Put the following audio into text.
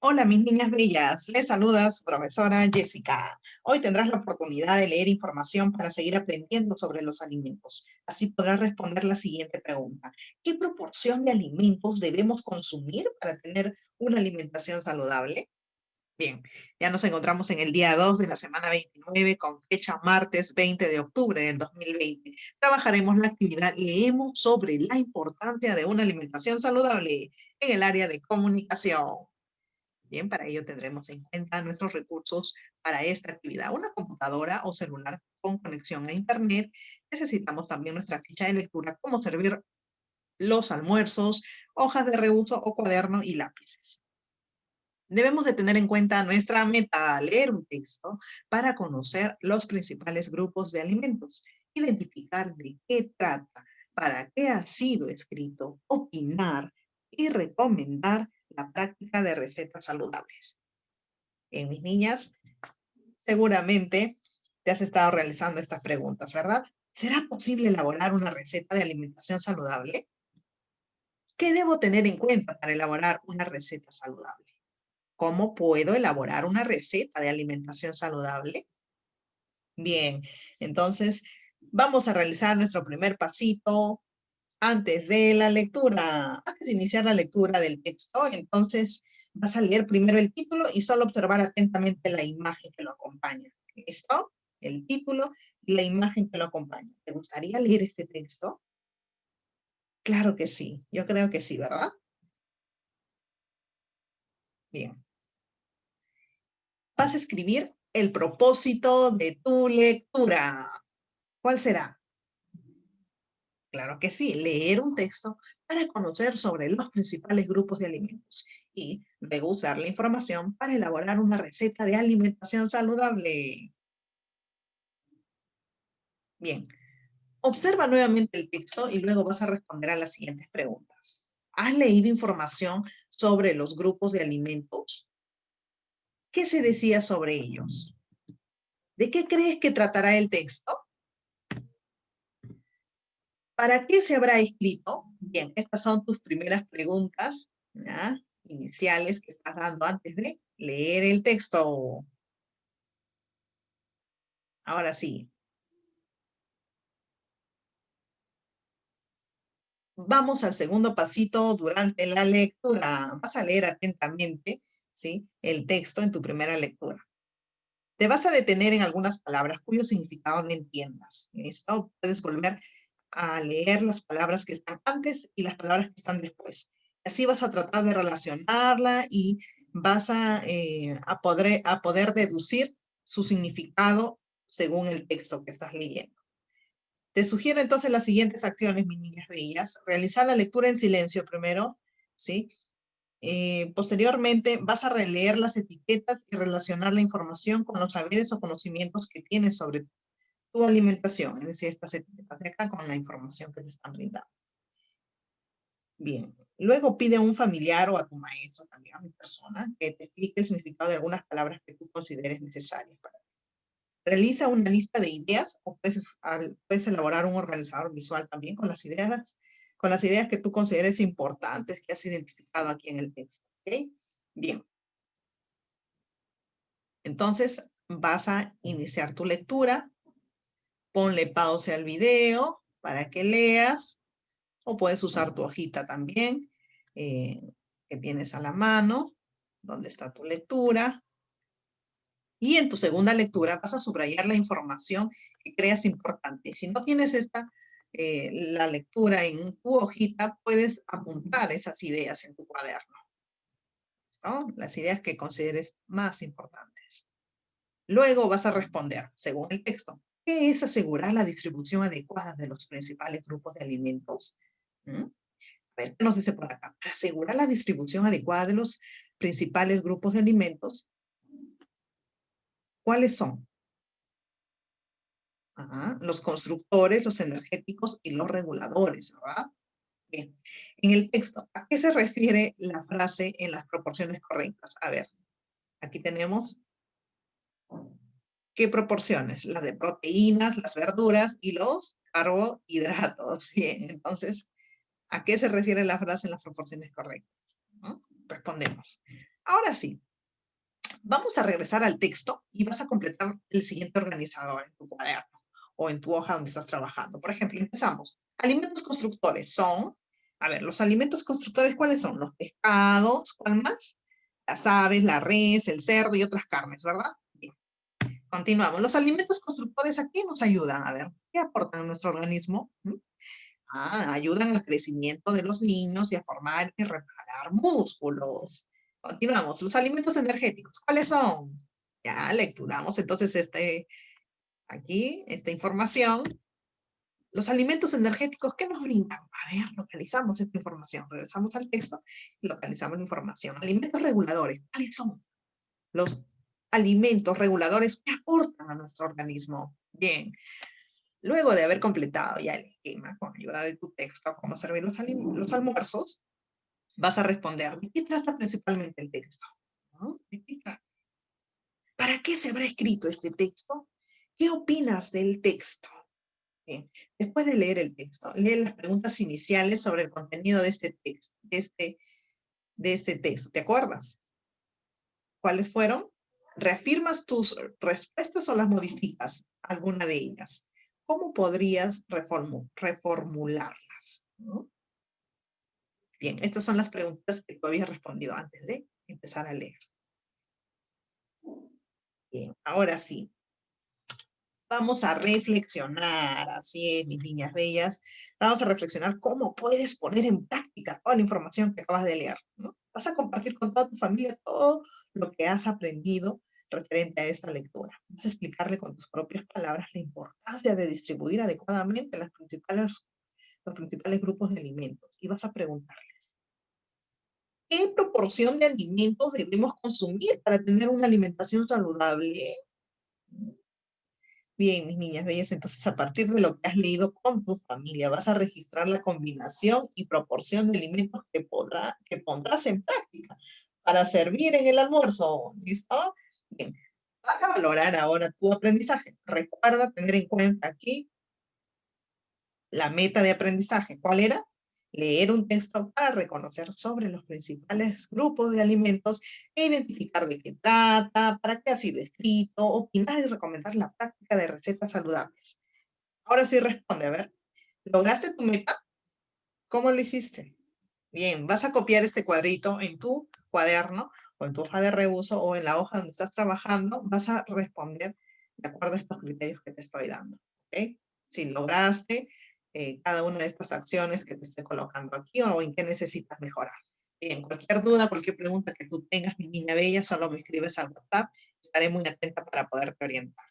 Hola, mis niñas bellas. Les saluda su profesora Jessica. Hoy tendrás la oportunidad de leer información para seguir aprendiendo sobre los alimentos. Así podrás responder la siguiente pregunta. ¿Qué proporción de alimentos debemos consumir para tener una alimentación saludable? Bien, ya nos encontramos en el día 2 de la semana 29 con fecha martes 20 de octubre del 2020. Trabajaremos la actividad Leemos sobre la importancia de una alimentación saludable en el área de comunicación. Bien, para ello tendremos en cuenta nuestros recursos para esta actividad. Una computadora o celular con conexión a Internet. Necesitamos también nuestra ficha de lectura, cómo servir los almuerzos, hojas de reuso o cuaderno y lápices. Debemos de tener en cuenta nuestra meta, leer un texto para conocer los principales grupos de alimentos, identificar de qué trata, para qué ha sido escrito, opinar y recomendar la práctica de recetas saludables. En mis niñas, seguramente te has estado realizando estas preguntas, ¿verdad? ¿Será posible elaborar una receta de alimentación saludable? ¿Qué debo tener en cuenta para elaborar una receta saludable? ¿Cómo puedo elaborar una receta de alimentación saludable? Bien, entonces vamos a realizar nuestro primer pasito antes de la lectura. Antes de iniciar la lectura del texto, entonces vas a leer primero el título y solo observar atentamente la imagen que lo acompaña. ¿Listo? El título y la imagen que lo acompaña. ¿Te gustaría leer este texto? Claro que sí, yo creo que sí, ¿verdad? Bien. Vas a escribir el propósito de tu lectura. ¿Cuál será? Claro que sí, leer un texto para conocer sobre los principales grupos de alimentos y luego usar la información para elaborar una receta de alimentación saludable. Bien, observa nuevamente el texto y luego vas a responder a las siguientes preguntas. ¿Has leído información sobre los grupos de alimentos? ¿Qué se decía sobre ellos? ¿De qué crees que tratará el texto? ¿Para qué se habrá escrito? Bien, estas son tus primeras preguntas, ¿ya? Iniciales que estás dando antes de leer el texto. Ahora sí, vamos al segundo pasito durante la lectura. Vas a leer atentamente, ¿sí? El texto en tu primera lectura. Te vas a detener en algunas palabras cuyo significado no entiendas. ¿Listo? Puedes volver a leer las palabras que están antes y las palabras que están después. Así vas a tratar de relacionarla y vas a poder deducir su significado según el texto que estás leyendo. Te sugiero entonces las siguientes acciones, mis niñas bellas. Realizar la lectura en silencio primero, ¿sí? Posteriormente, vas a releer las etiquetas y relacionar la información con los saberes o conocimientos que tienes sobre tu alimentación, es decir, estas etiquetas de acá con la información que te están brindando. Bien, luego pide a un familiar o a tu maestro, también a mi persona, que te explique el significado de algunas palabras que tú consideres necesarias para ti. Realiza una lista de ideas o puedes elaborar un organizador visual también con las ideas que tú consideres importantes que has identificado aquí en el texto. ¿Ok? Bien, entonces vas a iniciar tu lectura, ponle pausa al video para que leas o puedes usar tu hojita también eh, que tienes a la mano, donde está tu lectura. Y en tu segunda lectura vas a subrayar la información que creas importante. Si no tienes la lectura en tu hojita, puedes apuntar esas ideas en tu cuaderno. ¿No? Las ideas que consideres más importantes. Luego vas a responder, según el texto, ¿qué es asegurar la distribución adecuada de los principales grupos de alimentos? ¿Mm? A ver, ¿qué nos dice por acá? Para asegurar la distribución adecuada de los principales grupos de alimentos, ¿cuáles son? Ajá, los constructores, los energéticos y los reguladores, ¿verdad? Bien. En el texto, ¿a qué se refiere la frase en las proporciones correctas? A ver, aquí tenemos ¿qué proporciones? Las de proteínas, las verduras y los carbohidratos. Bien, entonces, ¿a qué se refiere la frase en las proporciones correctas? ¿No? Respondemos. Ahora sí, vamos a regresar al texto y vas a completar el siguiente organizador en tu cuaderno o en tu hoja donde estás trabajando. Por ejemplo, empezamos. Alimentos constructores son, a ver, los alimentos constructores, ¿cuáles son? Los pescados, ¿cuál más? Las aves, la res, el cerdo y otras carnes, ¿verdad? Bien, continuamos. Los alimentos constructores, ¿a qué nos ayudan? A ver, ¿qué aportan a nuestro organismo? Ayudan al crecimiento de los niños y a formar y reparar músculos. Continuamos. Los alimentos energéticos, ¿cuáles son? Ya lecturamos entonces aquí, esta información. Los alimentos energéticos, ¿qué nos brindan? A ver, localizamos esta información. Regresamos al texto y localizamos la información. Alimentos reguladores, ¿cuáles son? Los alimentos reguladores que aportan a nuestro organismo. Bien, luego de haber completado ya el esquema con ayuda de tu texto, cómo servir los almuerzos, vas a responder, ¿de qué trata principalmente el texto? ¿No? ¿De qué trata? ¿Para qué se habrá escrito este texto? ¿Qué opinas del texto? Bien. Después de leer el texto, lee las preguntas iniciales sobre el contenido de este texto, de este texto. ¿Te acuerdas? ¿Cuáles fueron? ¿Reafirmas tus respuestas o las modificas? Alguna de ellas. ¿Cómo podrías reformularlas? ¿No? Bien, estas son las preguntas que tú habías respondido antes de empezar a leer. Bien, ahora sí, vamos a reflexionar, así es, mis niñas bellas, vamos a reflexionar cómo puedes poner en práctica toda la información que acabas de leer, ¿no? Vas a compartir con toda tu familia todo lo que has aprendido referente a esta lectura. Vas a explicarle con tus propias palabras la importancia de distribuir adecuadamente los principales grupos de alimentos y vas a preguntarles, ¿qué proporción de alimentos debemos consumir para tener una alimentación saludable? Bien, mis niñas bellas, entonces a partir de lo que has leído con tu familia, vas a registrar la combinación y proporción de alimentos que pondrás en práctica para servir en el almuerzo. ¿Listo? Bien, vas a valorar ahora tu aprendizaje. Recuerda tener en cuenta aquí la meta de aprendizaje. ¿Cuál era? Leer un texto para reconocer sobre los principales grupos de alimentos e identificar de qué trata, para qué ha sido escrito, opinar y recomendar la práctica de recetas saludables. Ahora sí responde, a ver, ¿lograste tu meta? ¿Cómo lo hiciste? Bien, vas a copiar este cuadrito en tu cuaderno o en tu hoja de reuso o en la hoja donde estás trabajando, vas a responder de acuerdo a estos criterios que te estoy dando. ¿Ok? Si lograste cada una de estas acciones que te estoy colocando aquí o en qué necesitas mejorar. Bien, cualquier duda, cualquier pregunta que tú tengas, mi niña bella, solo me escribes al WhatsApp. Estaré muy atenta para poderte orientar.